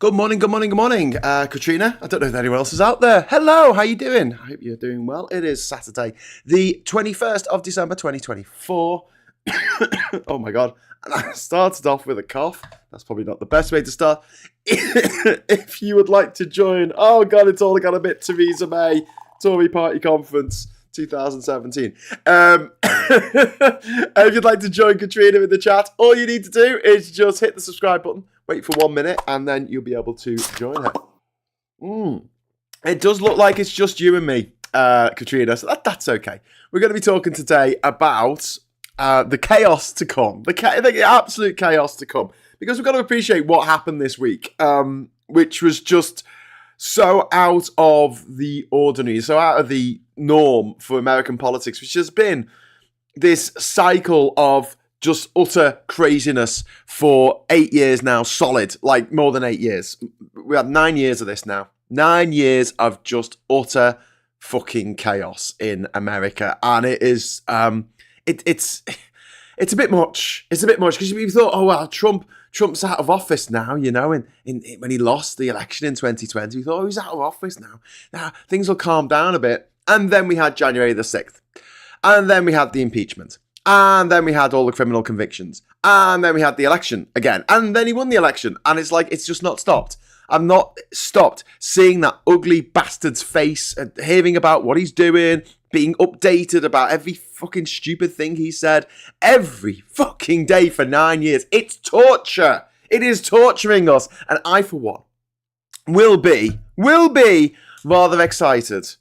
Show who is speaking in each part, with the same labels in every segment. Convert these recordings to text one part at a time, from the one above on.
Speaker 1: Good morning, good morning, good morning. Katrina, I don't know if anyone else is out there. Hello, how you doing? I hope you're doing well. It is Saturday, the 21st of December, 2024. Oh my God. And I started off with a cough. That's probably not the best way to start. If you would like to join, oh God, it's all got a bit Theresa May, Tory Party Conference 2017. If you'd like to join Katrina in the chat, all you need to do is just hit the subscribe button, wait for 1 minute, and then you'll be able to join her. It does look like it's just you and me, Katrina, so that's okay. We're going to be talking today about the chaos to come, the absolute chaos to come, because we've got to appreciate what happened this week, which was just so out of the ordinary, so out of the norm for American politics, which has been this cycle of just utter craziness for 8 years now, solid, like more than 8 years. We had 9 years of this now. 9 years of just utter fucking chaos in America. And it is, it's a bit much. It's a bit much because you thought, oh, well, Trump's out of office now, you know, when he lost the election in 2020, we thought, oh, he's out of office now. Now things will calm down a bit. And then we had January the 6th. And then we had the impeachment. And then we had all the criminal convictions. And then we had the election again. And then he won the election. And it's like, it's just not stopped. I'm not stopped seeing that ugly bastard's face, hearing about what he's doing, being updated about every fucking stupid thing he said every fucking day for 9 years. It's torture. It is torturing us. And I, for one, will be rather excited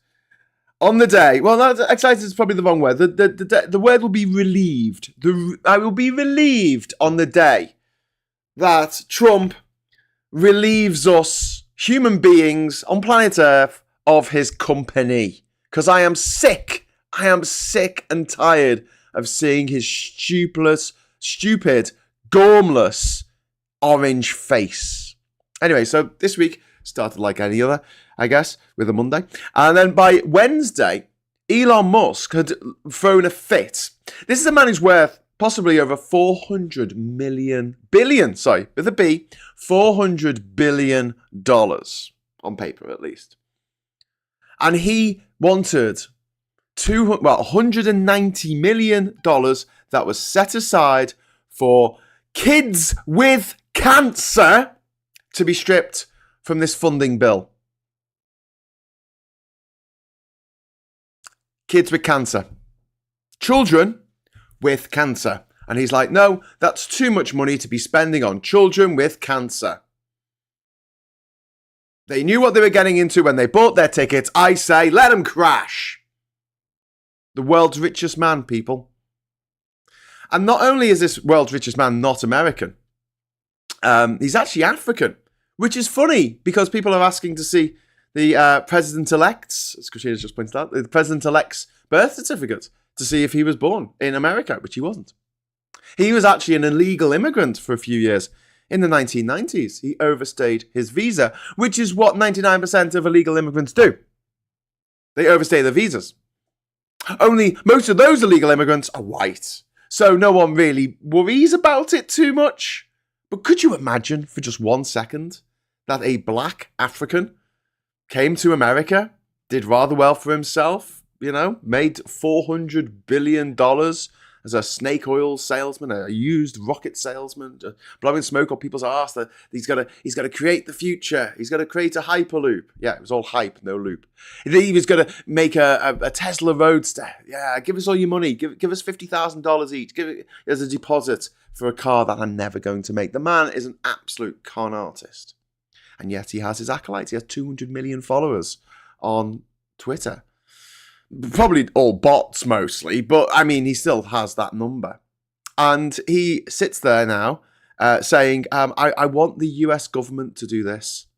Speaker 1: on the day. Well, no, excited is probably the wrong word. The word will be relieved. I will be relieved on the day that Trump relieves us, human beings on planet Earth, of his company. Because I am sick and tired of seeing his stupid, gormless, orange face. Anyway, so this week started like any other, I guess, with a Monday. And then by Wednesday, Elon Musk had thrown a fit. This is a man who's worth possibly over $400 billion on paper at least. And he wanted $190 million that was set aside for kids with cancer to be stripped from this funding bill. Kids with cancer. Children with cancer. And he's like, no, that's too much money to be spending on children with cancer. They knew what they were getting into when they bought their tickets. I say, let them crash. The world's richest man, people. And not only is this world's richest man not American, he's actually African, which is funny because people are asking to see the president-elect's, as Katrina's just pointed out, the president-elect's birth certificate to see if he was born in America, which he wasn't. He was actually an illegal immigrant for a few years. In the 1990s, he overstayed his visa, which is what 99% of illegal immigrants do. They overstay their visas. Only most of those illegal immigrants are white, so no one really worries about it too much. But could you imagine for just 1 second that a black African came to America, did rather well for himself, you know, made $400 billion as a snake oil salesman, a used rocket salesman, blowing smoke on people's arse. That he's got to create the future. He's got to create a hyperloop. Yeah, it was all hype, no loop. He was going to make a Tesla Roadster. Yeah, give us all your money. Give us $50,000 each. Give it as a deposit for a car that I'm never going to make. The man is an absolute con artist. And yet he has his acolytes. He has 200 million followers on Twitter. Probably all bots mostly, but I mean, he still has that number. And he sits there now saying, I want the US government to do this.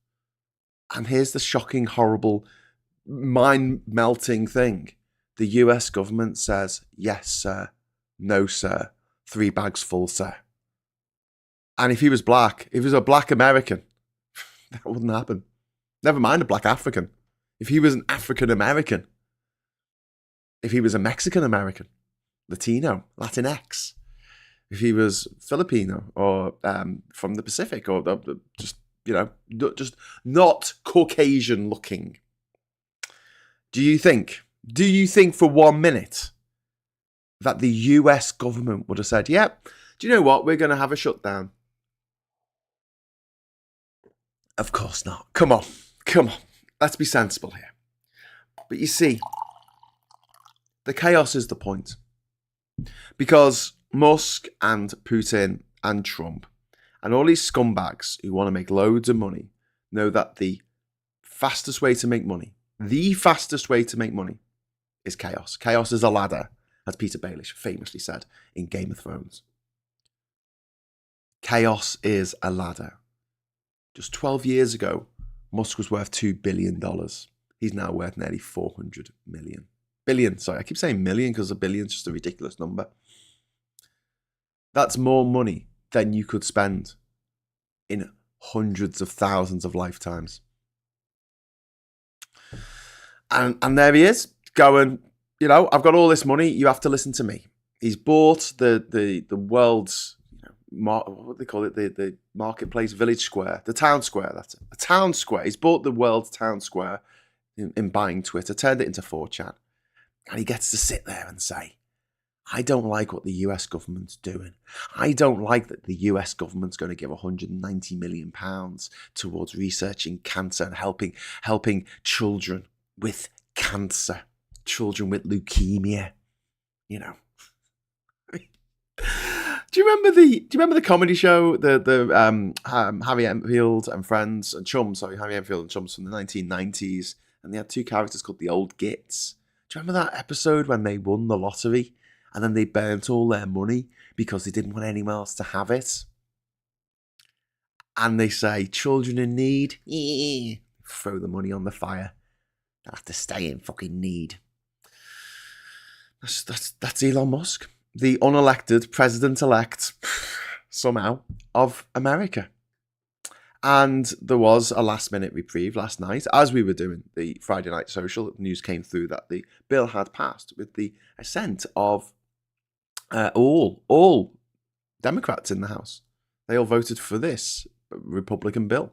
Speaker 1: And here's the shocking, horrible, mind-melting thing. The US government says, yes, sir. No, sir. 3 bags full, sir. And if he was black, if he was a black American, that wouldn't happen. Never mind a black African. If he was an African American, if he was a Mexican American, Latino, Latinx, if he was Filipino or from the Pacific or just just not Caucasian looking. Do you think for 1 minute that the US government would have said, yep, do you know what? We're going to have a shutdown. Of course not. Come on. Let's be sensible here. But you see, the chaos is the point. Because Musk and Putin and Trump and all these scumbags who want to make loads of money know that the fastest way to make money is chaos. Chaos is a ladder, as Peter Baelish famously said in Game of Thrones. Chaos is a ladder. Just 12 years ago, Musk was worth $2 billion. He's now worth nearly 400 million. Billion, sorry. I keep saying million because a billion is just a ridiculous number. That's more money than you could spend in hundreds of thousands of lifetimes. And there he is, going, I've got all this money, you have to listen to me. He's bought the world's, what do they call it, the marketplace, village square, the town square, that's it. The town square. He's bought the world's town square in buying Twitter, turned it into 4chan. And he gets to sit there and say, I don't like what the US government's doing. I don't like that the US government's going to give £190 million towards researching cancer and helping children with cancer, children with leukemia. Do you remember the comedy show, the Harry Enfield and Friends and Chums? Sorry, Harry Enfield and Chums from the 1990s, and they had two characters called the Old Gits. Do you remember that episode when they won the lottery and then they burnt all their money because they didn't want anyone else to have it? And they say, children in need, throw the money on the fire. They'll have to stay in fucking need. That's Elon Musk, the unelected president-elect, somehow, of America. And there was a last-minute reprieve last night. As we were doing the Friday Night Social, news came through that the bill had passed with the assent of all Democrats in the House. They all voted for this Republican bill,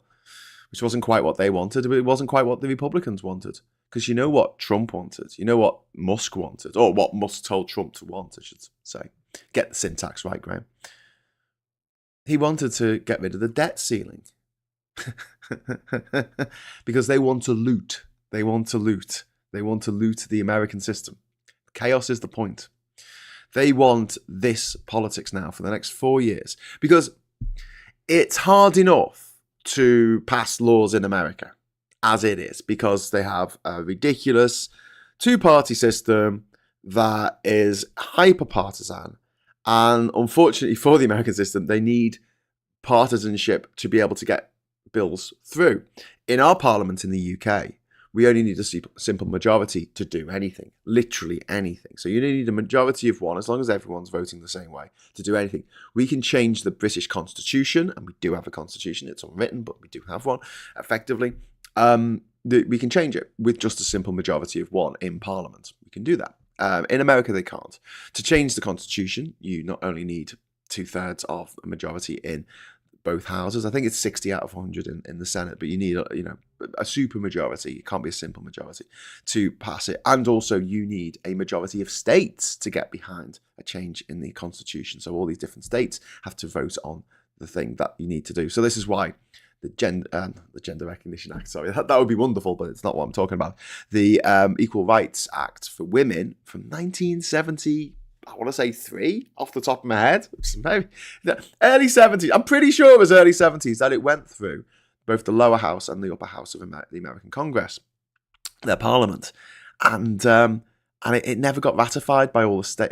Speaker 1: which wasn't quite what they wanted, but it wasn't quite what the Republicans wanted. Because you know what Trump wanted, you know what Musk wanted, or what Musk told Trump to want, I should say. Get the syntax right, Graham. He wanted to get rid of the debt ceiling. Because they want to loot. They want to loot the American system. Chaos is the point. They want this politics now for the next 4 years. Because it's hard enough to pass laws in America as it is, because they have a ridiculous two-party system that is hyper-partisan. And unfortunately for the American system, they need partisanship to be able to get bills through. In our parliament in the UK, we only need a simple majority to do anything, literally anything. So you only need a majority of one, as long as everyone's voting the same way, to do anything. We can change the British Constitution, and we do have a constitution. It's unwritten, but we do have one, effectively. We can change it with just a simple majority of one in Parliament. We can do that. In America, they can't. To change the Constitution, you not only need 2/3 of a majority in both houses. I think it's 60 out of 100 in the Senate, but you need a super majority. It can't be a simple majority to pass it. And also you need a majority of states to get behind a change in the Constitution. So all these different states have to vote on the thing that you need to do. So this is why the Gender Recognition Act, sorry, that would be wonderful, but it's not what I'm talking about. The Equal Rights Act for women from 1970, I want to say 3 off the top of my head. Maybe early 70s. I'm pretty sure it was early 70s that it went through both the lower house and the upper house of the American Congress, their parliament, and it never got ratified by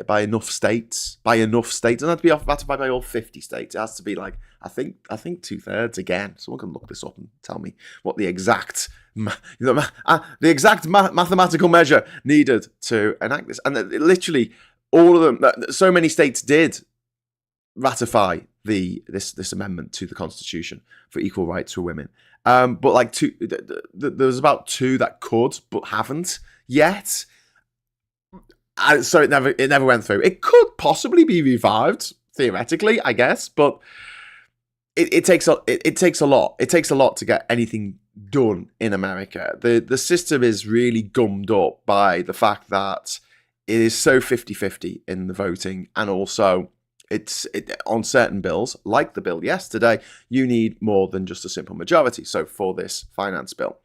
Speaker 1: by enough states. It doesn't have to be ratified by all 50 states. It has to be like I think 2/3 again. Someone can look this up and tell me what the exact mathematical measure needed to enact this. And literally, all of them, so many states did ratify this amendment to the Constitution for equal rights for women. But like there's about 2 that could but haven't yet. So it never went through. It could possibly be revived theoretically, I guess, but it takes a lot. It takes a lot to get anything done in America. The system is really gummed up by the fact that it is so 50-50 in the voting, and also on certain bills, like the bill yesterday, you need more than just a simple majority. So for this finance bill,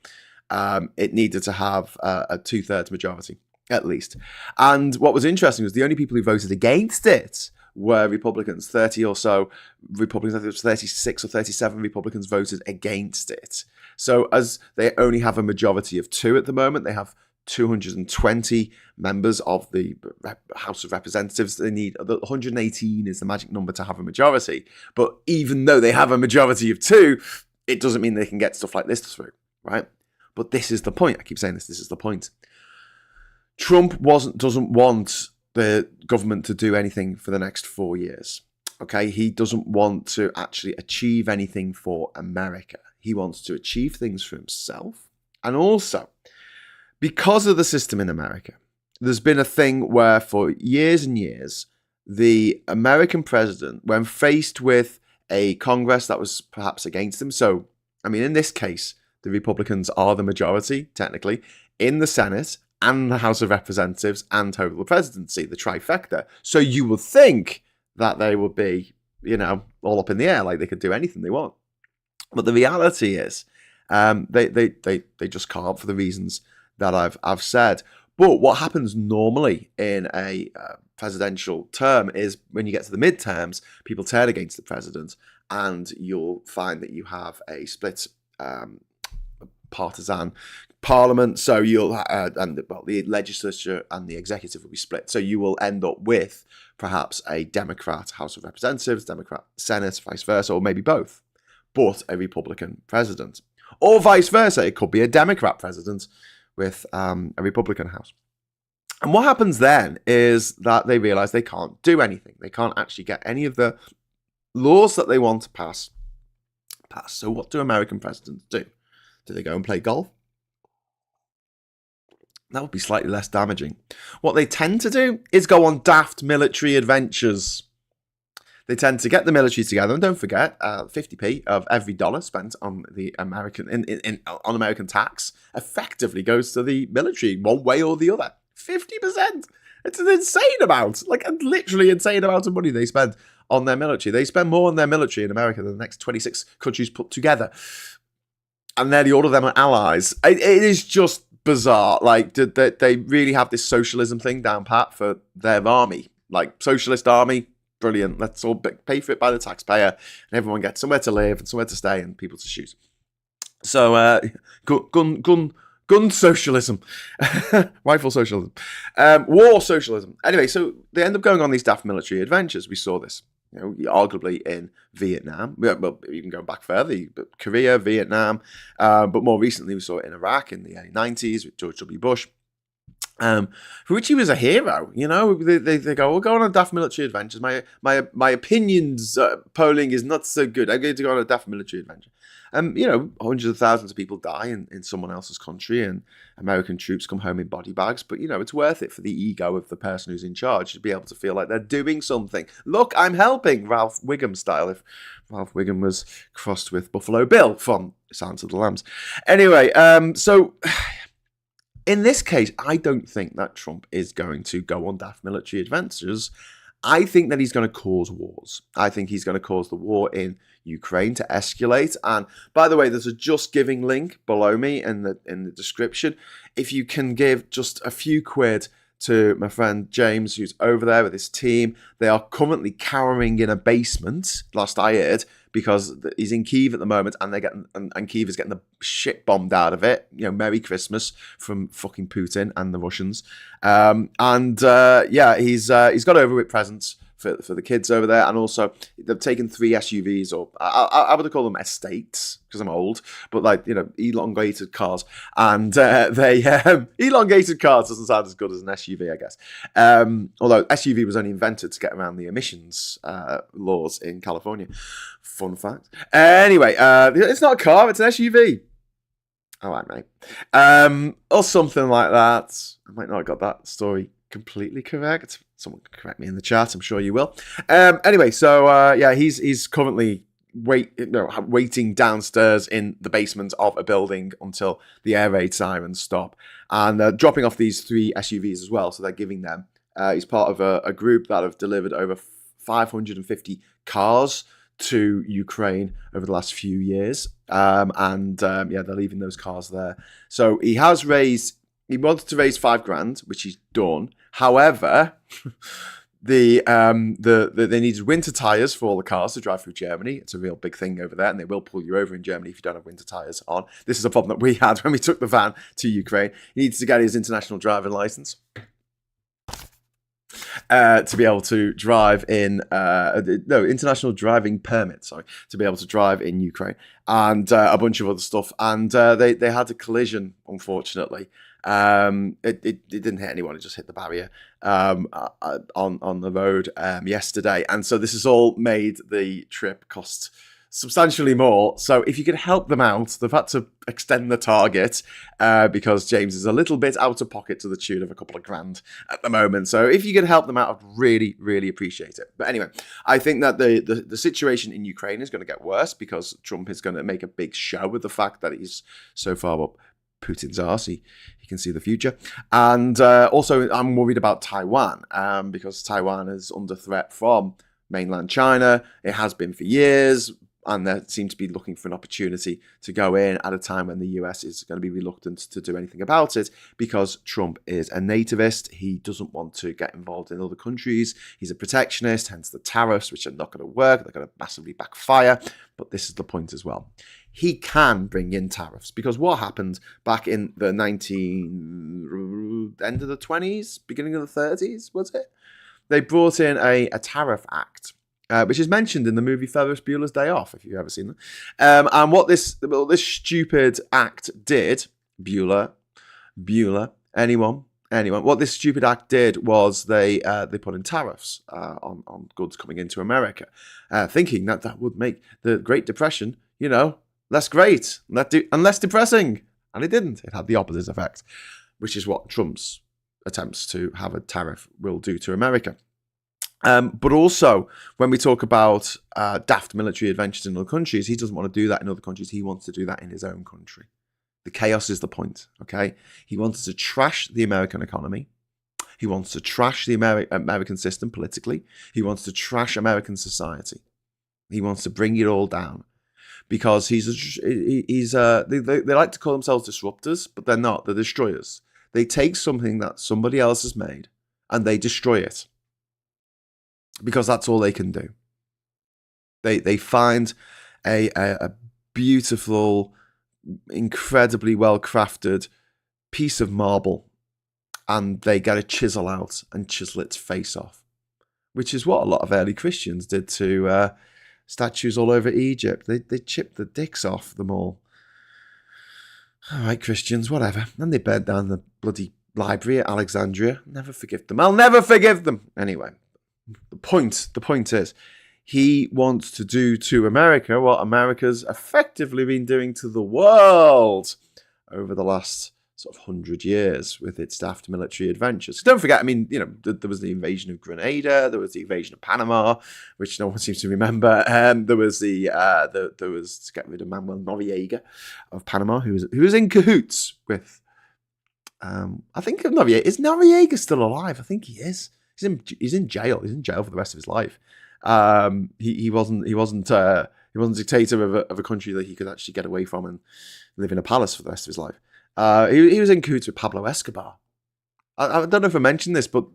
Speaker 1: it needed to have a 2/3 majority at least. And what was interesting was the only people who voted against it were Republicans. 30 or so Republicans, I think it was 36 or 37 Republicans voted against it. So as they only have a majority of 2 at the moment, they have 220 members of the House of Representatives. They need 118 is the magic number to have a majority. But even though they have a majority of 2, it doesn't mean they can get stuff like this through, right? But this is the point. I keep saying this. This is the point. Trump doesn't want the government to do anything for the next 4 years. Okay, he doesn't want to actually achieve anything for America. He wants to achieve things for himself. And also, because of the system in America, there's been a thing where for years and years, the American president, when faced with a Congress that was perhaps against him, so, I mean, in this case, the Republicans are the majority, technically, in the Senate and the House of Representatives and over the presidency, the trifecta. So you would think that they would be, all up in the air, like they could do anything they want. But the reality is, they just can't for the reasons that I've said. But what happens normally in a presidential term is when you get to the midterms, people turn against the president, and you'll find that you have a split partisan parliament. So you'll the legislature and the executive will be split. So you will end up with perhaps a Democrat House of Representatives, Democrat Senate, vice versa, or maybe both, but a Republican president, or vice versa. It could be a Democrat president with a Republican House. And what happens then is that they realize they can't do anything. They can't actually get any of the laws that they want to pass. So what do American presidents do? Do they go and play golf? That would be slightly less damaging. What they tend to do is go on daft military adventures. They tend to get the military together, and don't forget, 50p of every dollar spent on the American on American tax effectively goes to the military, one way or the other. 50%. It's an insane amount, like a literally insane amount of money they spend on their military. They spend more on their military in America than the next 26 countries put together, and nearly all of them are allies. It is just bizarre. Like, did they really have this socialism thing down pat for their army? Like, socialist army. Brilliant. Let's all pay for it by the taxpayer, and everyone gets somewhere to live and somewhere to stay and people to shoot. So, gun socialism, rifle socialism, war socialism. Anyway, so they end up going on these daft military adventures. We saw this, arguably in Vietnam. Well, you can go back further, Korea, Vietnam, but more recently we saw it in Iraq in the early 90s with George W. Bush. For which he was a hero, They go, we'll go on a daft military adventures. My opinions polling is not so good. I'm going to go on a daft military adventure. Hundreds of thousands of people die in someone else's country, and American troops come home in body bags. But it's worth it for the ego of the person who's in charge to be able to feel like they're doing something. Look, I'm helping, Ralph Wiggum style. If Ralph Wiggum was crossed with Buffalo Bill from Silence of the Lambs. Anyway, so. In this case, I don't think that Trump is going to go on daft military adventures. I think that he's going to cause wars. I think he's going to cause the war in Ukraine to escalate. And by the way, there's a Just Giving link below me in the description. If you can give just a few quid to my friend James, who's over there with his team, they are currently cowering in a basement, last I heard, because he's in Kyiv at the moment, and and Kyiv is getting the shit bombed out of it. Merry Christmas from fucking Putin and the Russians. He's got overweight presents for the kids over there, and also they've taken 3 SUVs, or I would call them estates because I'm old, but elongated cars, and elongated cars doesn't sound as good as an SUV, I guess. Although SUV was only invented to get around the emissions laws in California. Fun fact. Anyway, it's not a car; it's an SUV. All right, mate. Or something like that. I might not have got that story completely correct. Someone can correct me in the chat. I'm sure you will. Anyway, so he's currently waiting downstairs in the basement of a building until the air raid sirens stop, and dropping off these 3 SUVs as well. So they're giving them. He's part of a group that have delivered over 550 cars to Ukraine over the last few years, they're leaving those cars there. So he wanted to raise $5,000, which he's done. However, they needed winter tires for all the cars to drive through Germany. It's a real big thing over there, and they will pull you over in Germany if you don't have winter tires on. This is a problem that we had when we took the van to Ukraine. He needs to get his international driving license to be able to drive in international driving permit, to be able to drive in Ukraine, and a bunch of other stuff. And they had a collision, unfortunately. It didn't hit anyone; it just hit the barrier on the road yesterday. And so this has all made the trip cost substantially more. So if you could help them out, they've had to extend the target because James is a little bit out of pocket to the tune of a couple of grand at the moment. So if you could help them out, I'd really, really appreciate it. But anyway, I think that the situation in Ukraine is going to get worse because Trump is going to make a big show with the fact that he's so far up Putin's arse. He can see the future. And also, I'm worried about Taiwan because Taiwan is under threat from mainland China. It has been for years. And they seem to be looking for an opportunity to go in at a time when the US is going to be reluctant to do anything about it because Trump is a nativist. He doesn't want to get involved in other countries. He's a protectionist, hence the tariffs, which are not going to work. They're going to massively backfire. But this is the point as well. He can bring in tariffs because what happened back in the end of the 20s, beginning of the 30s, was it? They brought in a tariff act. Which is mentioned in the movie Ferris Bueller's Day Off, if you've ever seen that. And what this stupid act did, Bueller, anyone, what this stupid act did was they put in tariffs on goods coming into America, thinking that would make the Great Depression, less great and less depressing. And it didn't. It had the opposite effect, which is what Trump's attempts to have a tariff will do to America. But also, when we talk about daft military adventures in other countries, he doesn't want to do that in other countries. He wants to do that in his own country. The chaos is the point, okay? He wants to trash the American economy. He wants to trash the American system politically. He wants to trash American society. He wants to bring it all down because they like to call themselves disruptors, but they're not. They're destroyers. They take something that somebody else has made and they destroy it. Because that's all they can do. They find a beautiful, incredibly well-crafted piece of marble and they get a chisel out and chisel its face off, which is what a lot of early Christians did to statues all over Egypt. They chipped the dicks off them all. All right, Christians, whatever. And they burned down the bloody library at Alexandria. Never forgive them. I'll never forgive them. Anyway. The point is, he wants to do to America what America's effectively been doing to the world over the last sort of 100 years with its daft military adventures. Don't forget, there was the invasion of Grenada, there was the invasion of Panama, which no one seems to remember. There was there was to get rid of Manuel Noriega of Panama, who was in cahoots with. I think Noriega is Noriega still alive? I think he is. He's in jail. He's in jail for the rest of his life. He wasn't a dictator of a country that he could actually get away from and live in a palace for the rest of his life. He was in cahoots with Pablo Escobar. I don't know if I mentioned this, but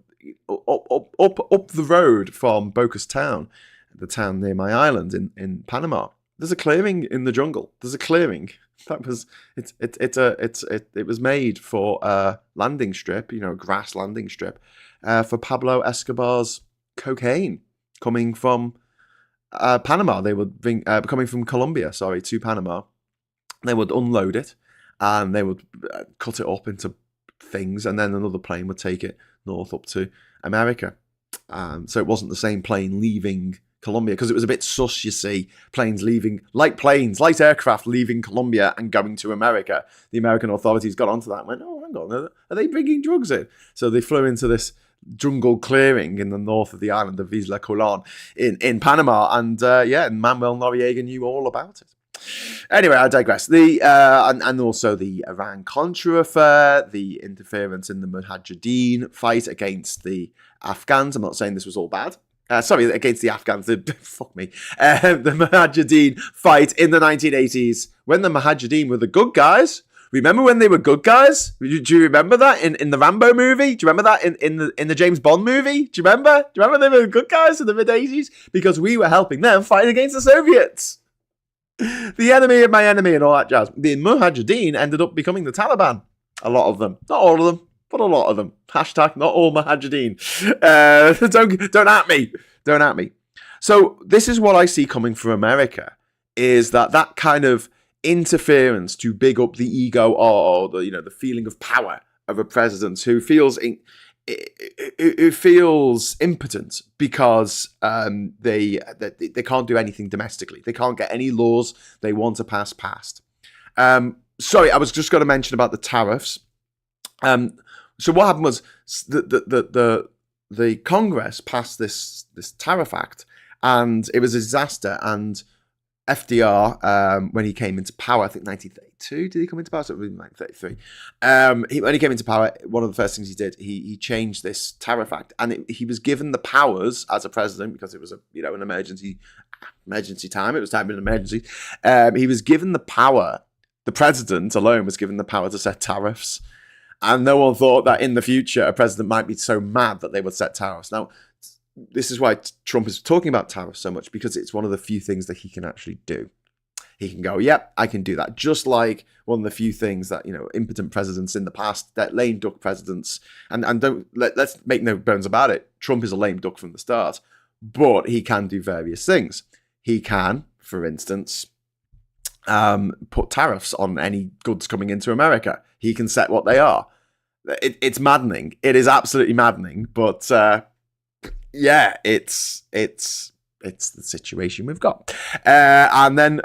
Speaker 1: up the road from Bocas Town, the town near my island in Panama, there's a clearing in the jungle. There's a clearing that was it was made for a landing strip, a grass landing strip. For Pablo Escobar's cocaine coming from Panama. They would bring coming from Colombia, to Panama. They would unload it and they would cut it up into things, and then another plane would take it north up to America. So it wasn't the same plane leaving Colombia because it was a bit sus, you see. Light aircraft leaving Colombia and going to America. The American authorities got onto that and went, oh, hang on, are they bringing drugs in? So they flew into this jungle clearing in the north of the island of Isla Colon in Panama. And Manuel Noriega knew all about it. Anyway, I digress. And also the Iran-Contra affair, the interference in the Mujahideen fight against the Afghans. I'm not saying this was all bad. Against the Afghans. Fuck me. The Mujahideen fight in the 1980s when the Mujahideen were the good guys. Remember when they were good guys? Do you remember that in the Rambo movie? Do you remember that in the James Bond movie? Do you remember? Do you remember they were the good guys in the mid-80s? Because we were helping them fight against the Soviets. The enemy of my enemy and all that jazz. The Mujahideen ended up becoming the Taliban. A lot of them. Not all of them, but a lot of them. Hashtag not all Mujahideen. Don't at me. Don't at me. So this is what I see coming from America, is that kind of interference to big up the ego or the feeling of power of a president who feels impotent because they can't do anything domestically. They can't get any laws they want to pass passed. Sorry, I was just going to mention about the tariffs. So what happened was the Congress passed this tariff act, and it was a disaster. And FDR, when he came into power, I think 1932, did he come into power? So it was 1933. When he came into power, one of the first things he did, he changed this tariff act, and he was given the powers as a president because it was an emergency time. It was time of an emergency. He was given the power. The president alone was given the power to set tariffs, and no one thought that in the future a president might be so mad that they would set tariffs. Now, this is why Trump is talking about tariffs so much, because it's one of the few things that he can actually do. He can go, yep, I can do that. Just like one of the few things that, impotent presidents in the past, that lame duck presidents, and let's make no bones about it, Trump is a lame duck from the start, but he can do various things. He can, for instance, put tariffs on any goods coming into America. He can set what they are. It's maddening. It is absolutely maddening, but yeah, it's the situation we've got. And then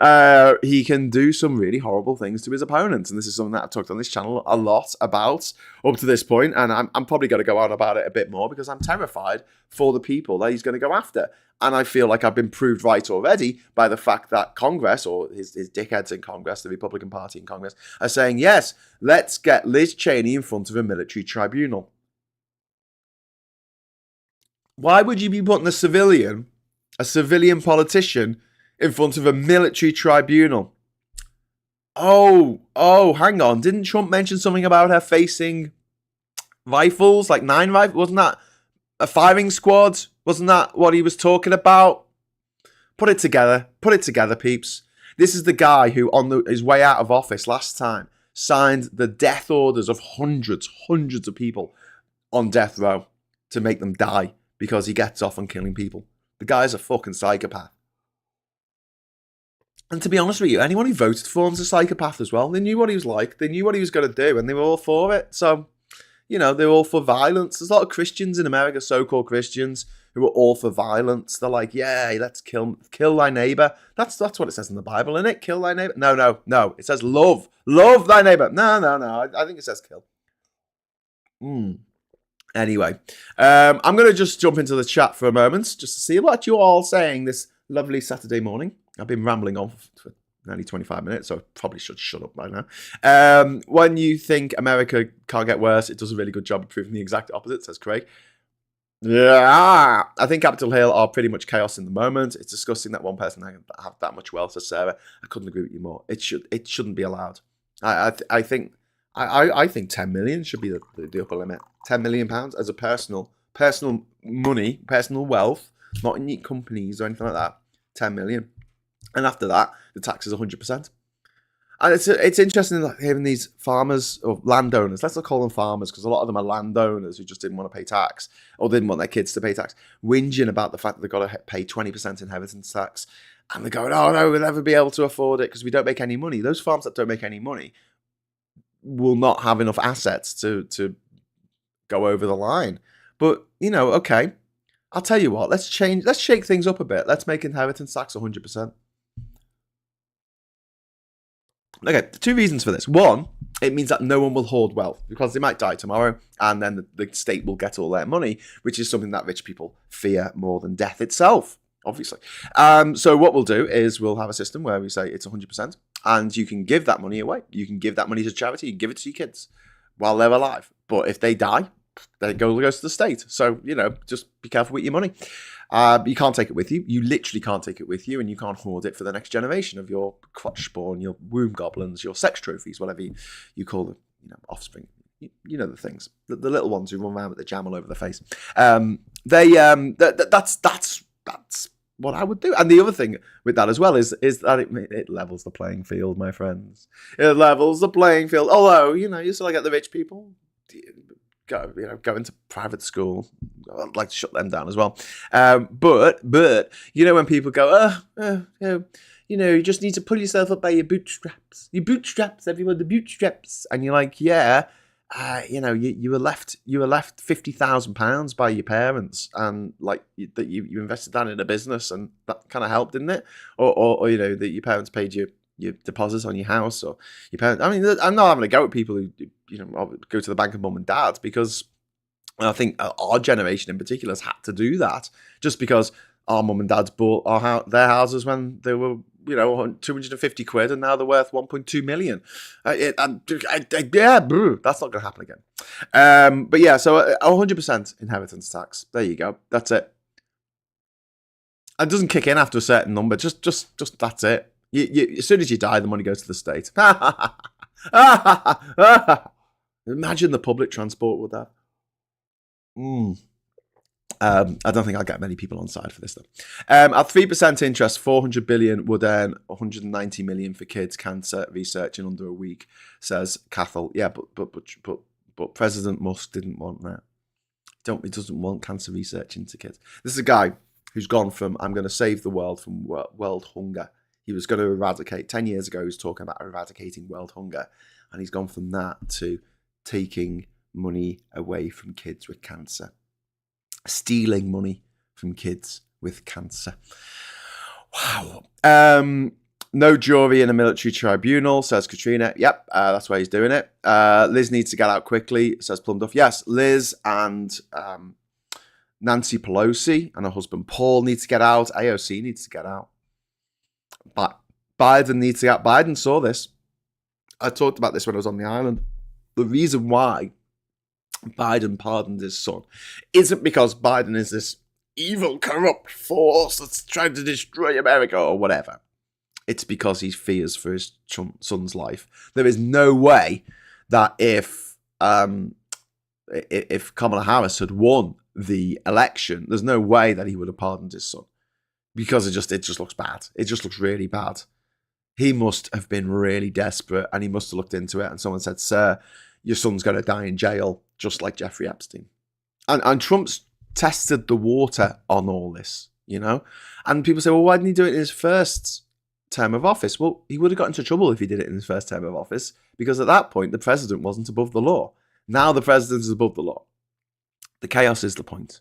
Speaker 1: he can do some really horrible things to his opponents. And this is something that I've talked on this channel a lot about up to this point. And I'm probably going to go on about it a bit more because I'm terrified for the people that he's going to go after. And I feel like I've been proved right already by the fact that Congress, or his dickheads in Congress, the Republican Party in Congress, are saying, yes, let's get Liz Cheney in front of a military tribunal. Why would you be putting a civilian politician in front of a military tribunal? Oh, hang on. Didn't Trump mention something about her facing rifles, like 9 rifles? Wasn't that a firing squad? Wasn't that what he was talking about? Put it together, peeps. This is the guy who, on his way out of office last time, signed the death orders of hundreds of people on death row to make them die because he gets off on killing people. The guy's a fucking psychopath. And to be honest with you, anyone who voted for him's a psychopath as well. They knew what he was like. They knew what he was going to do, and they were all for it. So, they're all for violence. There's a lot of Christians in America, so-called Christians, who are all for violence. They're like, yeah, let's kill thy neighbor. That's what it says in the Bible, isn't it? Kill thy neighbor. No. It says love thy neighbor. No. I think it says kill. Anyway, I'm going to just jump into the chat for a moment just to see what you're all saying this lovely Saturday morning. I've been rambling on for nearly 25 minutes, so I probably should shut up by now. When you think America can't get worse, it does a really good job of proving the exact opposite, says Craig. Yeah, I think Capitol Hill are pretty much chaos in the moment. It's disgusting that one person have that much wealth, says Sarah. I couldn't agree with you more. It shouldn't be allowed. I think 10 million should be the upper limit. 10 million pounds as a personal money, personal wealth, not in companies or anything like that. 10 million. And after that, the tax is 100%. And it's interesting like hearing these farmers or landowners, let's not call them farmers because a lot of them are landowners who just didn't want to pay tax or didn't want their kids to pay tax, whinging about the fact that they've got to pay 20% inheritance tax. And they're going, oh no, we'll never be able to afford it because we don't make any money. Those farms that don't make any money will not have enough assets to go over the line. But, okay, I'll tell you what, let's shake things up a bit. Let's make inheritance tax 100%. Okay, 2 reasons for this. One It means that no one will hoard wealth because they might die tomorrow and then the state will get all their money, which is something that rich people fear more than death itself, obviously. So what we'll do is we'll have a system where we say it's 100% and you can give that money away. You can give that money to charity. You can give it to your kids while they're alive. But if they die, then it goes to the state. So, just be careful with your money. You can't take it with you. You literally can't take it with you, and you can't hoard it for the next generation of your crotch spawn, your womb goblins, your sex trophies, whatever you call them, offspring. You know the things, the little ones who run around with the jam all over the face. That's what I would do. And the other thing with that as well is that it levels the playing field, my friends. It levels the playing field. Although you still get the rich people. Go into private school. I'd like to shut them down as well. But when people go, you just need to pull yourself up by your bootstraps. Your bootstraps, everyone, the bootstraps. And you're like, yeah, you were left £50,000 by your parents, and that you invested that in a business, and that kind of helped, didn't it? Or that your parents paid you your deposits on your house, or your parents. I mean, I'm not having a go at people who go to the bank of mum and dad, because I think our generation in particular has had to do that just because our mum and dads bought their houses when they were 250 quid, and now they're worth 1.2 million. That's not going to happen again. But yeah, so 100% inheritance tax. There you go. That's it. It doesn't kick in after a certain number. Just that's it. As soon as you die, the money goes to the state. Imagine the public transport with that. I don't think I'll get many people on side for this though. At 3% interest, 400 billion would earn 190 million for kids cancer research in under a week, says Cathal. Yeah, but President Musk didn't want that. He doesn't want cancer research into kids. This is a guy who's gone from I'm going to save the world from world hunger. He was going to eradicate, 10 years ago, he was talking about eradicating world hunger. And he's gone from that to taking money away from kids with cancer. Stealing money from kids with cancer. Wow. No jury in a military tribunal, says Katrina. Yep, that's why he's doing it. Liz needs to get out quickly, says Plumduff. Yes, Liz and Nancy Pelosi and her husband Paul need to get out. AOC needs to get out. But Biden needs to get... Biden saw this. I talked about this when I was on the island. The reason why Biden pardoned his son isn't because Biden is this evil, corrupt force that's trying to destroy America or whatever. It's because he fears for his son's life. There is no way that if Kamala Harris had won the election, there's no way that he would have pardoned his son, because it just looks bad. It just looks really bad. He must have been really desperate, and he must have looked into it, and someone said, "Sir, your son's going to die in jail, just like Jeffrey Epstein." And Trump's tested the water on all this, And people say, well, why didn't he do it in his first term of office? Well, he would have got into trouble if he did it in his first term of office, because at that point, the president wasn't above the law. Now the president is above the law. The chaos is the point.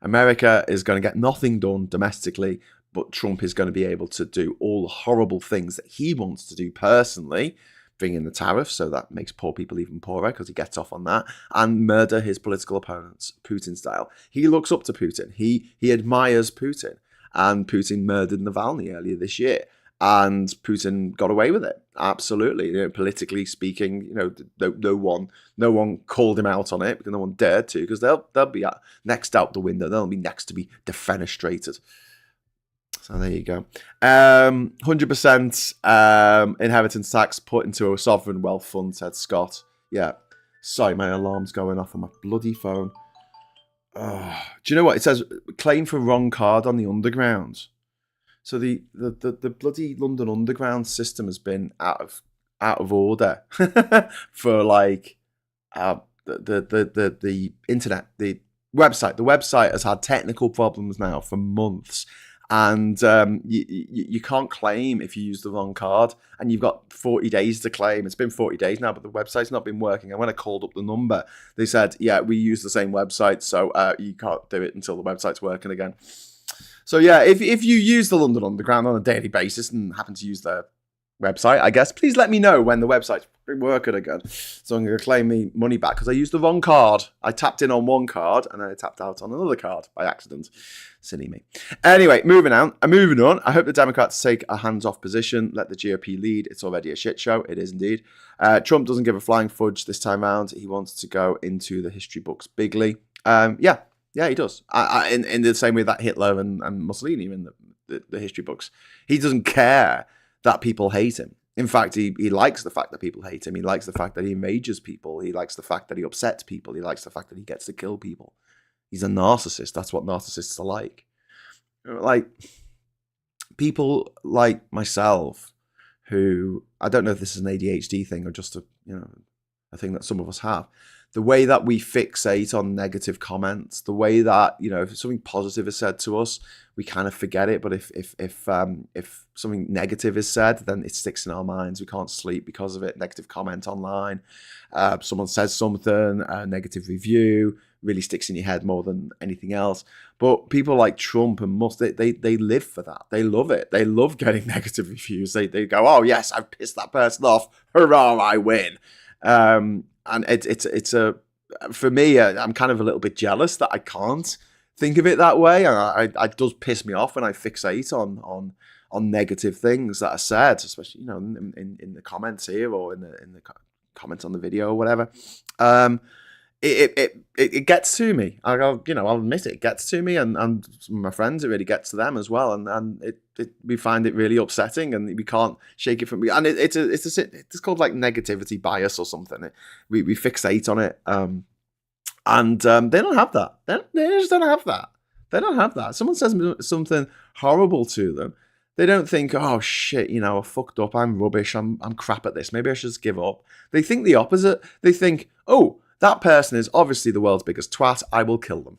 Speaker 1: America is going to get nothing done domestically, but Trump is going to be able to do all the horrible things that he wants to do personally, bring in the tariffs, so that makes poor people even poorer because he gets off on that, and murder his political opponents, Putin style. He looks up to Putin. He admires Putin, and Putin murdered Navalny earlier this year, and Putin got away with it. Absolutely, politically speaking, no one called him out on it because no one dared to, because they'll be next out the window. They'll be next to be defenestrated. So there you go. 100% inheritance tax put into a sovereign wealth fund, said Scott. Yeah. Sorry, my alarm's going off on my bloody phone. Do you know what? It says claim for wrong card on the underground. So the bloody London Underground system has been out of order for the internet, the website. The website has had technical problems now for months. And you can't claim if you use the wrong card, and you've got 40 days to claim. It's been 40 days now, but the website's not been working. And when I called up the number, they said, yeah, we use the same website, so you can't do it until the website's working again. So yeah, if you use the London Underground on a daily basis and happen to use their website, I guess. Please let me know when the website's working again, so I'm going to claim me money back because I used the wrong card. I tapped in on one card and then I tapped out on another card by accident. Silly me. Anyway, moving on. I hope the Democrats take a hands-off position. Let the GOP lead. It's already a shit show. It is indeed. Trump doesn't give a flying fudge this time round. He wants to go into the history books bigly. Yeah, he does. In the same way that Hitler and Mussolini are in the history books. He doesn't care that people hate him. In fact, he likes the fact that people hate him. He likes the fact that he enrages people. He likes the fact that he upsets people. He likes the fact that he gets to kill people. He's a narcissist. That's what narcissists are like. Like, people like myself who, I don't know if this is an ADHD thing or just a thing that some of us have. The way that we fixate on negative comments, the way that, if something positive is said to us, we kind of forget it. But if something negative is said, then it sticks in our minds. We can't sleep because of it. Negative comment online, someone says something, a negative review, really sticks in your head more than anything else. But people like Trump and Musk, they live for that. They love it. They love getting negative reviews. They go, oh yes, I've pissed that person off. Hurrah, I win. And it's for me, I'm kind of a little bit jealous that I can't think of it that way. And it does piss me off when I fixate on negative things that are said, especially in the comments here or in the comments on the video or whatever. It gets to me. I'll admit it gets to me, and some of my friends, it really gets to them as well, and we find it really upsetting, and we can't shake it from me. And it's called like negativity bias or something. We fixate on it, and they don't have that. They just don't have that. They don't have that. Someone says something horrible to them, they don't think, oh shit, I fucked up. I'm rubbish. I'm crap at this. Maybe I should just give up. They think the opposite. They think, oh, that person is obviously the world's biggest twat. I will kill them.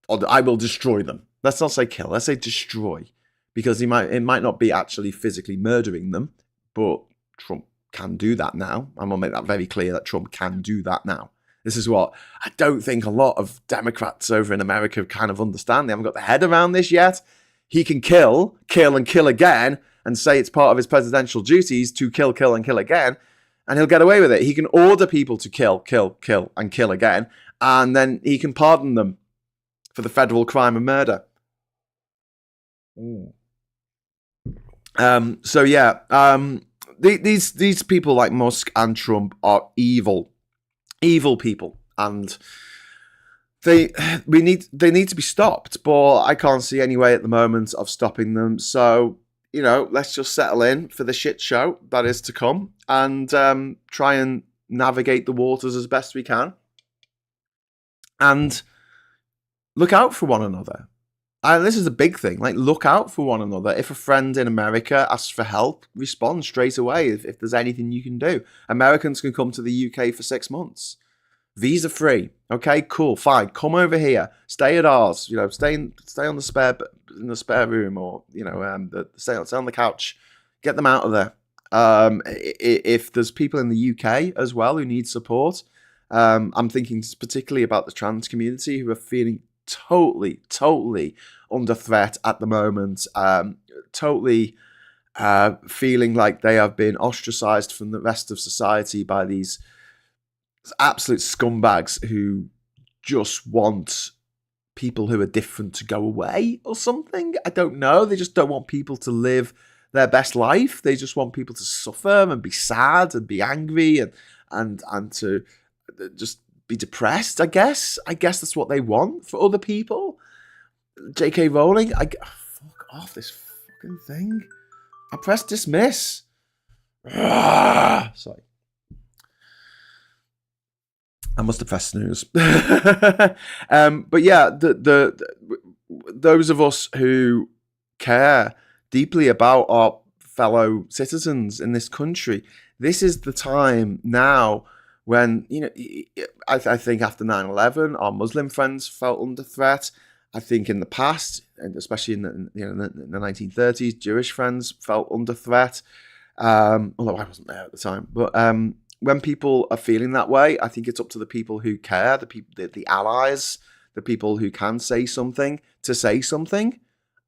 Speaker 1: Or I will destroy them. Let's not say kill. Let's say destroy. Because it might not be actually physically murdering them, but Trump can do that now. I'm going to make that very clear that Trump can do that now. This is what I don't think a lot of Democrats over in America kind of understand. They haven't got their head around this yet. He can kill, and kill again, and say it's part of his presidential duties to kill, and kill again. And he'll get away with it. He can order people to kill, and kill again. And then he can pardon them for the federal crime of murder. These people like Musk and Trump are evil people. And they need to be stopped. But I can't see any way at the moment of stopping them. So, let's just settle in for the shit show that is to come and try and navigate the waters as best we can and look out for one another. And this is a big thing, like look out for one another. If a friend in America asks for help, respond straight away if there's anything you can do. Americans can come to the UK for 6 months. Visa free. Okay, cool, fine. Come over here. Stay at ours. Stay on the spare room, or stay on the couch. Get them out of there. If there's people in the UK as well who need support, I'm thinking particularly about the trans community who are feeling totally under threat at the moment. Totally feeling like they have been ostracized from the rest of society by these absolute scumbags who just want people who are different to go away or something. I don't know. They just don't want people to live their best life. They just want people to suffer and be sad and be angry and to just be depressed, I guess. I guess that's what they want for other people. J.K. Rowling, fuck off this fucking thing. I pressed dismiss. Sorry. I must have pressed snooze. But yeah, those of us who care deeply about our fellow citizens in this country, this is the time now when, I think after 9/11, our Muslim friends felt under threat. I think in the past, and especially in the 1930s, Jewish friends felt under threat. Although I wasn't there at the time, but when people are feeling that way, I think it's up to the people who care, the allies, the people who can say something, to say something.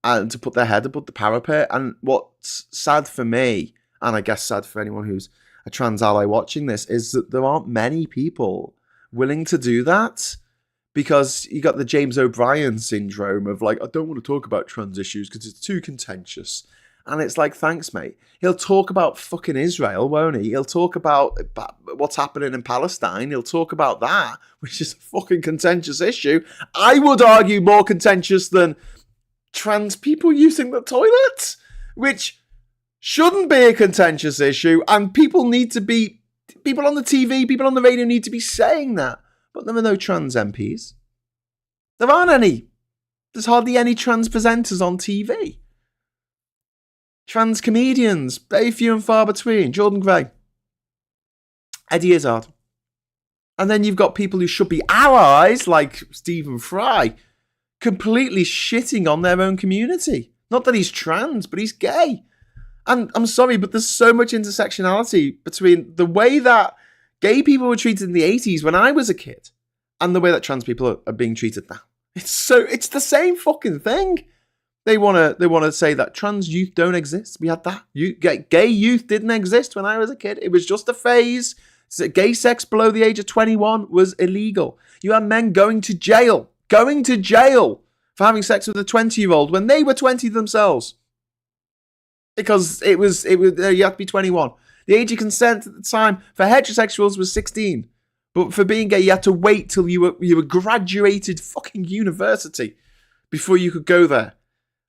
Speaker 1: and to put their head above the parapet. And what's sad for me, and I guess sad for anyone who's a trans ally watching this, is that there aren't many people willing to do that, because you got the James O'Brien syndrome of like, I don't want to talk about trans issues because it's too contentious. And it's like, thanks, mate. He'll talk about fucking Israel, won't he? He'll talk about what's happening in Palestine. He'll talk about that, which is a fucking contentious issue. I would argue more contentious than trans people using the toilet, which shouldn't be a contentious issue. And people on the TV, people on the radio need to be saying that. But there are no trans MPs. There aren't any. There's hardly any trans presenters on TV. Trans comedians, very few and far between. Jordan Gray, Eddie Izzard. And then you've got people who should be allies, like Stephen Fry, completely shitting on their own community. Not that he's trans, but he's gay. And I'm sorry, but there's so much intersectionality between the way that gay people were treated in the 80s when I was a kid and the way that trans people are being treated now. It's the same fucking thing. They want to say that trans youth don't exist. We had that. Gay youth didn't exist when I was a kid. It was just a phase. So gay sex below the age of 21 was illegal. You had men going to jail for having sex with a 20-year-old when they were 20 themselves. Because it was you have to be 21. The age of consent at the time for heterosexuals was 16. But for being gay, you had to wait till you were graduated fucking university before you could go there.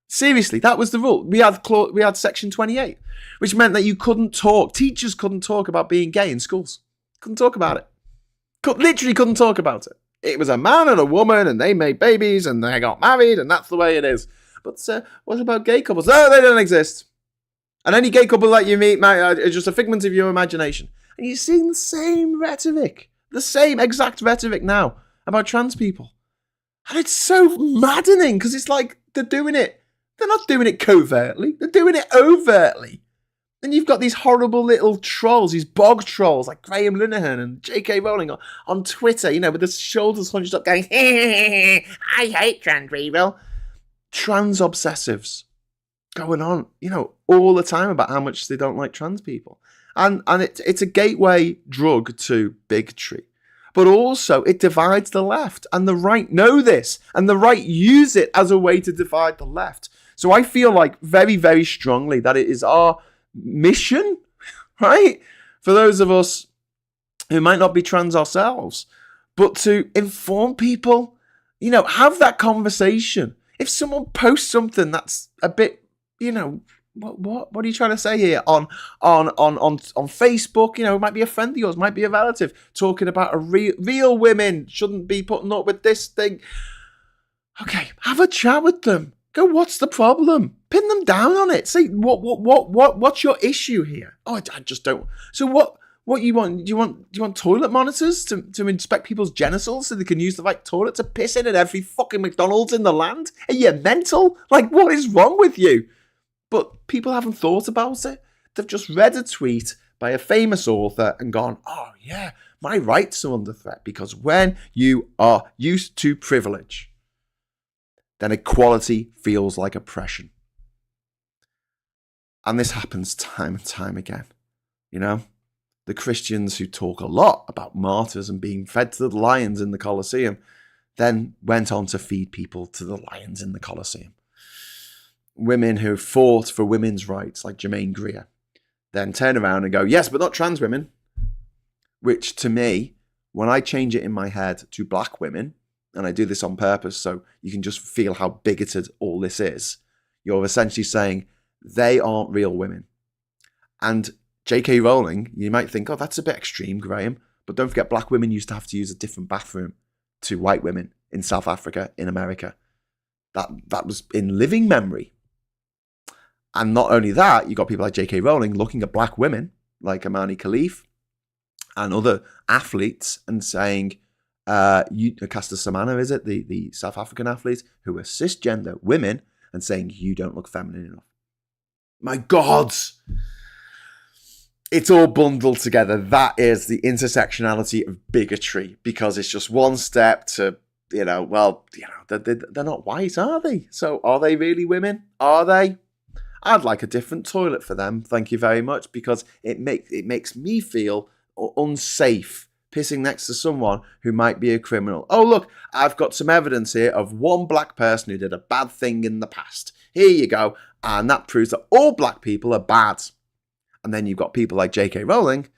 Speaker 1: Seriously, that was the rule. We had Section 28, which meant that you couldn't talk. Teachers couldn't talk about being gay in schools. Couldn't talk about it. Literally couldn't talk about it. It was a man and a woman, and they made babies, and they got married, and that's the way it is. But what about gay couples? No, they don't exist. And any gay couple that you meet is just a figment of your imagination. And you're seeing the same rhetoric, the same exact rhetoric now about trans people. And it's so maddening, because it's like they're doing it. They're not doing it covertly. They're doing it overtly. And you've got these horrible little trolls, these bog trolls like Graham Linehan and J.K. Rowling on Twitter, with their shoulders hunched up going, I hate trans people. Trans obsessives going on, all the time about how much they don't like trans people. And it's a gateway drug to bigotry. But also, it divides the left. And the right know this. And the right use it as a way to divide the left. So I feel like very, very strongly that it is our mission, right? For those of us who might not be trans ourselves, but to inform people, have that conversation. If someone posts something that's a bit, what are you trying to say here on Facebook? It might be a friend of yours, might be a relative talking about real women shouldn't be putting up with this thing. Okay, have a chat with them. Go, what's the problem? Pin them down on it. Say, what's your issue here? Oh, I just don't. So what you want? Do you want toilet monitors to inspect people's genitals so they can use the right toilet to piss in at every fucking McDonald's in the land? Are you mental? Like, what is wrong with you? But people haven't thought about it. They've just read a tweet by a famous author and gone, oh yeah, my rights are under threat, because when you are used to privilege, then equality feels like oppression. And this happens time and time again. The Christians who talk a lot about martyrs and being fed to the lions in the Colosseum then went on to feed people to the lions in the Colosseum. Women who fought for women's rights, like Germaine Greer, then turn around and go, yes, but not trans women. Which to me, when I change it in my head to black women, and I do this on purpose so you can just feel how bigoted all this is, you're essentially saying they aren't real women. And J.K. Rowling, you might think, oh, that's a bit extreme, Graham. But don't forget, black women used to have to use a different bathroom to white women in South Africa, in America. That was in living memory. And not only that, you got people like J.K. Rowling looking at black women like Amani Khalif and other athletes and saying, Caster Semenya, is it? The South African athletes who are cisgender women, and saying, you don't look feminine enough. My God! It's all bundled together. That is the intersectionality of bigotry, because it's just one step to they're not white, are they? So are they really women? Are they? I'd like a different toilet for them, thank you very much, because it makes me feel unsafe pissing next to someone who might be a criminal. Oh, look, I've got some evidence here of one black person who did a bad thing in the past. Here you go. And that proves that all black people are bad. And then you've got people like J.K. Rowling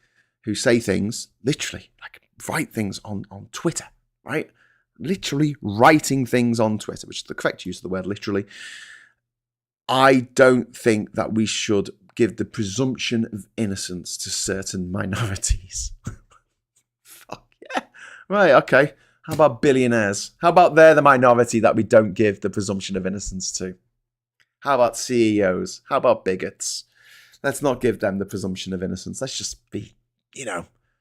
Speaker 1: who say things, literally, like write things on Twitter, right? Literally writing things on Twitter, which is the correct use of the word literally. I don't think that we should give the presumption of innocence to certain minorities. Fuck yeah. Right, okay. How about billionaires? How about they're the minority that we don't give the presumption of innocence to? How about CEOs? How about bigots? Let's not give them the presumption of innocence. Let's just be,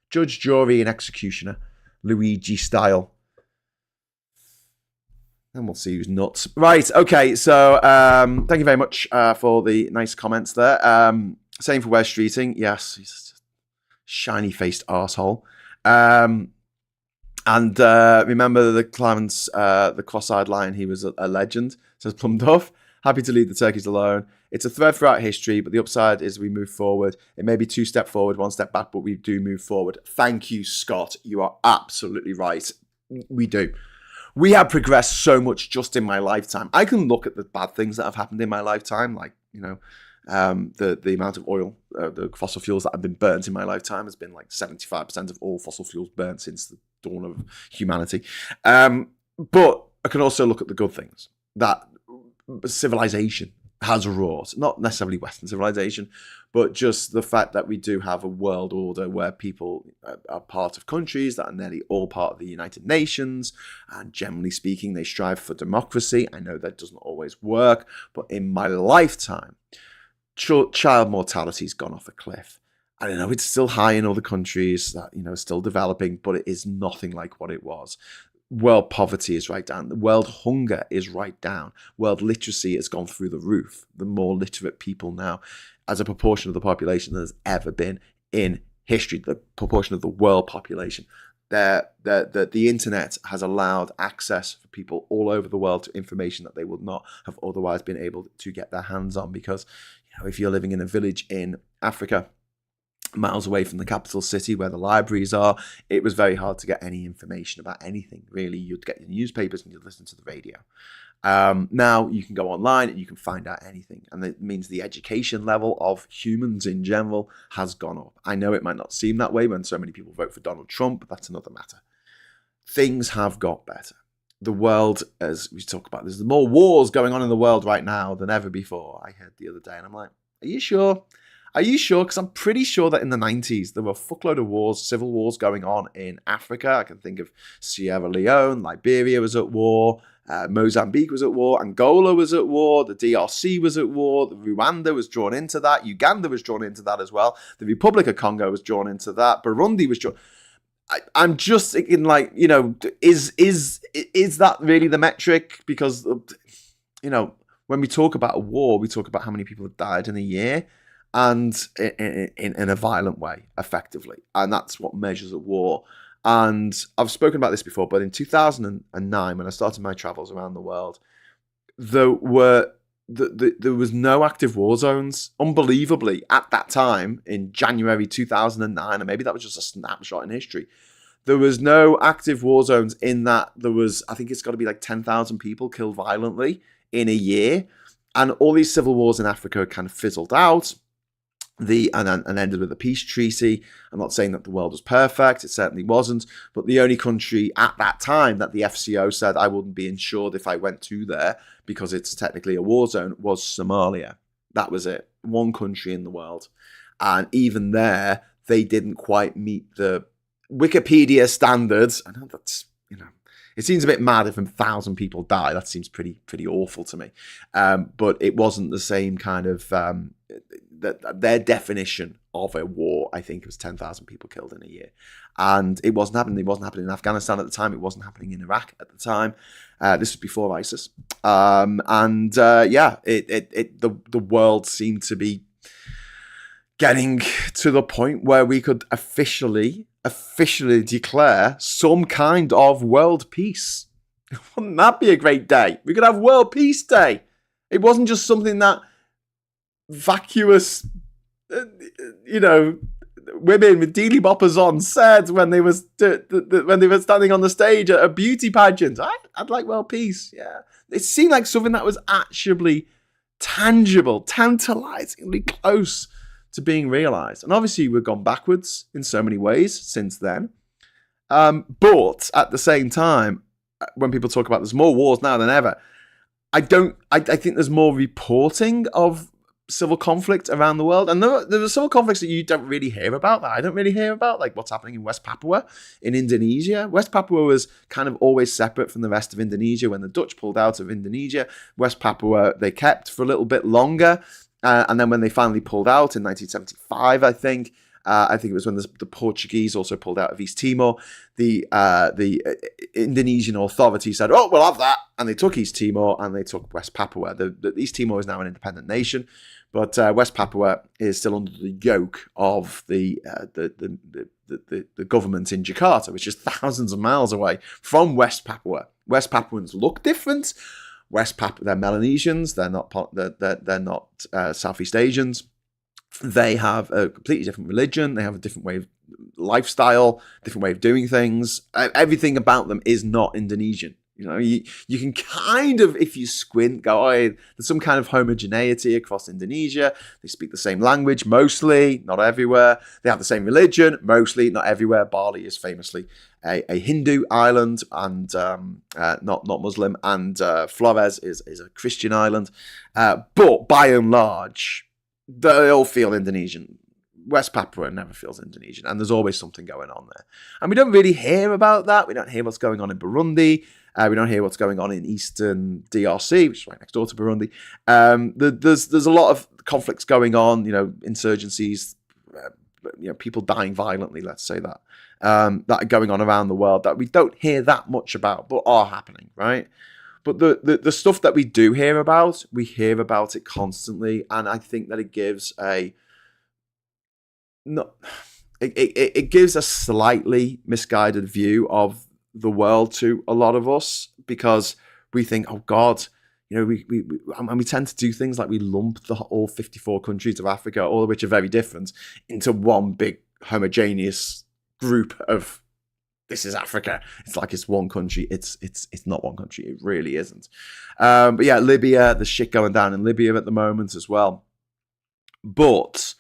Speaker 1: judge, jury, and executioner, Luigi style. And we'll see who's nuts. Right, okay, so thank you very much for the nice comments there. Same for Wes Streeting. Yes, he's a shiny-faced arsehole. And remember the Clarence, the cross-eyed lion, he was a legend, says Plum Dove. Happy to leave the turkeys alone. It's a thread throughout history, but the upside is we move forward. It may be 2 steps forward, 1 step back, but we do move forward. Thank you, Scott. You are absolutely right. We do. We have progressed so much just in my lifetime. I can look at the bad things that have happened in my lifetime, like, the amount of oil, the fossil fuels that have been burnt in my lifetime has been like 75% of all fossil fuels burnt since the dawn of humanity. But I can also look at the good things that civilization has wrought, not necessarily Western civilization, but just the fact that we do have a world order where people are part of countries that are nearly all part of the United Nations, and generally speaking, they strive for democracy. I know that doesn't always work, but in my lifetime, child mortality's gone off a cliff. I don't know, it's still high in other countries that, still developing, but it is nothing like what it was. World poverty is right down. The world hunger is right down. World literacy has gone through the roof. The more literate people now, as a proportion of the population, than there's ever been in history. The proportion of the world population. The internet has allowed access for people all over the world to information that they would not have otherwise been able to get their hands on. Because if you're living in a village in Africa, miles away from the capital city where the libraries are, it was very hard to get any information about anything, really. You'd get your newspapers and you'd listen to the radio. Now you can go online and you can find out anything. And that means the education level of humans in general has gone up. I know it might not seem that way when so many people vote for Donald Trump, but that's another matter. Things have got better. The world, as we talk about, there's more wars going on in the world right now than ever before. I heard the other day and I'm like, are you sure? Are you sure? Because I'm pretty sure that in the 90s, there were a fuckload of wars, civil wars going on in Africa. I can think of Sierra Leone, Liberia was at war, Mozambique was at war, Angola was at war, the DRC was at war, Rwanda was drawn into that, Uganda was drawn into that as well, the Republic of Congo was drawn into that, Burundi was drawn. I'm just thinking, is that really the metric? Because, when we talk about a war, we talk about how many people have died in a year. And in a violent way, effectively. And that's what measures a war. And I've spoken about this before, but in 2009, when I started my travels around the world, there was no active war zones. Unbelievably, at that time, in January 2009, and maybe that was just a snapshot in history, there was no active war zones in that there was, I think it's got to be like 10,000 people killed violently in a year. And all these civil wars in Africa kind of fizzled out. And ended with a peace treaty. I'm not saying that the world was perfect, it certainly wasn't, but the only country at that time that the FCO said I wouldn't be insured if I went to there because it's technically a war zone was Somalia. That was it. One country in the world. And even there, they didn't quite meet the Wikipedia standards. I know that's, it seems a bit mad if 1,000 people die. That seems pretty awful to me. But it wasn't the same kind of... their definition of a war, I think, was 10,000 people killed in a year. And it wasn't happening. It wasn't happening in Afghanistan at the time. It wasn't happening in Iraq at the time. This was before ISIS. The world seemed to be getting to the point where we could officially declare some kind of world peace. Wouldn't that be a great day? We could have World Peace Day. It wasn't just something that vacuous, women with dealy boppers on said when they were standing on the stage at a beauty pageant. I'd like world peace. Yeah, it seemed like something that was actually tangible, tantalizingly close to being realized. And obviously, we've gone backwards in so many ways since then. But at the same time, when people talk about there's more wars now than ever, I think there's more reporting of civil conflict around the world, and there are civil conflicts that you don't really hear about, that I don't really hear about, like what's happening in West Papua in Indonesia. West Papua was kind of always separate from the rest of Indonesia. When the Dutch pulled out of Indonesia, West Papua they kept for a little bit longer, and then when they finally pulled out in 1975, I think it was when the Portuguese also pulled out of East Timor. The Indonesian authorities said, "Oh, we'll have that," and they took East Timor and they took West Papua. The East Timor is now an independent nation, but West Papua is still under the yoke of the government in Jakarta, which is thousands of miles away from West Papua. West Papuans look different. They're Melanesians. They're not Southeast Asians. They have a completely different religion. They have a different way of lifestyle, different way of doing things. Everything about them is not Indonesian. You can kind of, if you squint, go, oh, there's some kind of homogeneity across Indonesia. They speak the same language, mostly, not everywhere. They have the same religion, mostly, not everywhere. Bali is famously a Hindu island and not Muslim, and Flores is a Christian island. But by and large, they all feel Indonesian. West Papua never feels Indonesian, and there's always something going on there. And we don't really hear about that. We don't hear what's going on in Burundi. We don't hear what's going on in Eastern DRC, which is right next door to Burundi. There's a lot of conflicts going on, insurgencies, people dying violently, let's say that are going on around the world that we don't hear that much about, but are happening, right? But the stuff that we do hear about, we hear about it constantly, and I think that it gives it gives a slightly misguided view of the world to a lot of us, because we think, oh God, we tend to do things like we lump all 54 countries of Africa, all of which are very different, into one big homogeneous group of, this is Africa. It's like it's one country. It's not one country. It really isn't. But yeah, Libya, the shit going down in Libya at the moment as well. But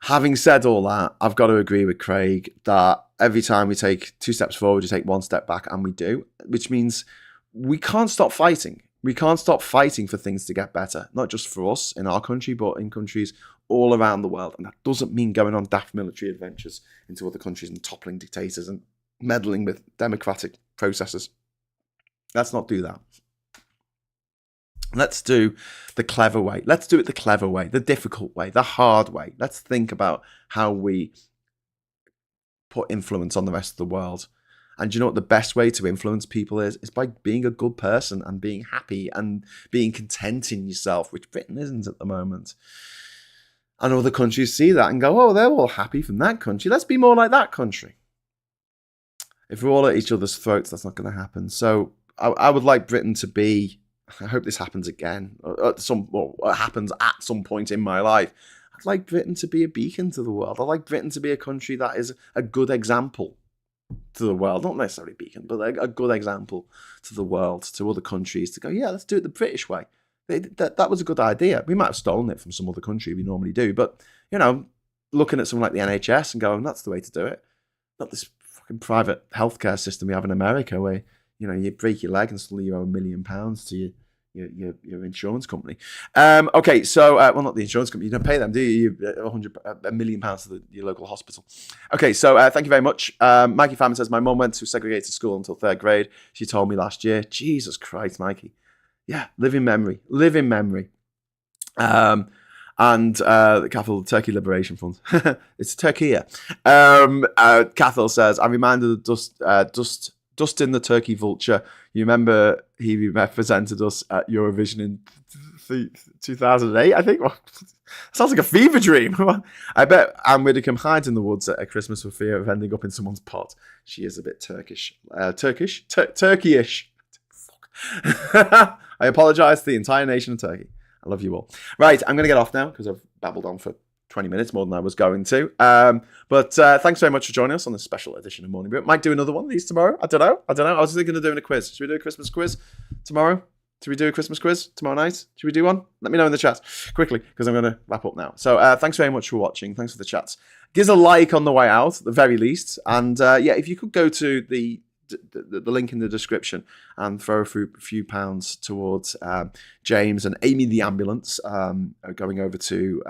Speaker 1: having said all that, I've got to agree with Craig that every time we take 2 steps forward, you take 1 step back, and we do, which means we can't stop fighting. We can't stop fighting for things to get better, not just for us in our country, but in countries all around the world. And that doesn't mean going on daft military adventures into other countries and toppling dictators and meddling with democratic processes. Let's not do that. Let's do the clever way. Let's do it the clever way, the difficult way, the hard way. Let's think about how we put influence on the rest of the world. And do you know what the best way to influence people is? It's by being a good person and being happy and being content in yourself, which Britain isn't at the moment. And other countries see that and go, oh, they're all happy from that country. Let's be more like that country. If we're all at each other's throats, that's not going to happen. So I would like Britain to be, I hope this happens again, happens at some point in my life. I'd like Britain to be a beacon to the world. I'd like Britain to be a country that is a good example to the world. Not necessarily a beacon, but a good example to the world, to other countries, to go, yeah, let's do it the British way. That was a good idea. We might have stolen it from some other country, we normally do, but, looking at something like the NHS and going, that's the way to do it. Not this fucking private healthcare system we have in America where, you break your leg and suddenly you owe £1 million to your insurance company. Okay, so not the insurance company. You don't pay them, do you? £1 million to your local hospital. Okay, so thank you very much. Mikey Famine says, my mum went to segregated school until 3rd grade. She told me last year. Jesus Christ, Mikey. Yeah, live in memory. And the Cathal Turkey Liberation Front. It's Turkey. Cathal says, I'm reminded of Dustin the Turkey Vulture. You remember he represented us at Eurovision in 2008, I think? Sounds like a fever dream. I bet Anne Widdecombe hides in the woods at Christmas for fear of ending up in someone's pot. She is a bit Turkish. Turkey-ish. I apologise to the entire nation of Turkey. I love you all. Right, I'm going to get off now because I've babbled on for 20 minutes more than I was going to. But thanks very much for joining us on this special edition of Morning Brew. Might do another one of these tomorrow. I don't know. I was thinking of doing a quiz. Should we do a Christmas quiz tomorrow? Should we do a Christmas quiz tomorrow night? Should we do one? Let me know in the chat quickly because I'm going to wrap up now. So thanks very much for watching. Thanks for the chats. Give us a like on the way out, at the very least. And if you could go to the link in the description and throw a few pounds towards James and Amy the ambulance going over to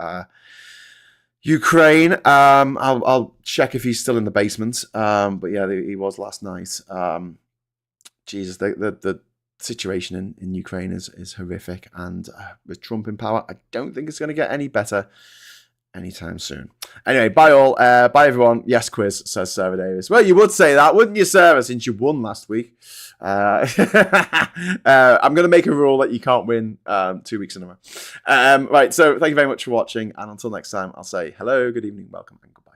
Speaker 1: Ukraine. I'll check if he's still in the basement. But yeah, he was last night. Jesus, the situation in Ukraine is horrific, and with Trump in power, I don't think it's going to get any better anytime soon. Anyway, bye all. Bye everyone. Yes, quiz, says Sarah Davis. Well, you would say that, wouldn't you, Sarah, since you won last week? I'm going to make a rule that you can't win 2 weeks in a row. Right, so thank you very much for watching, and until next time, I'll say hello, good evening, welcome, and goodbye.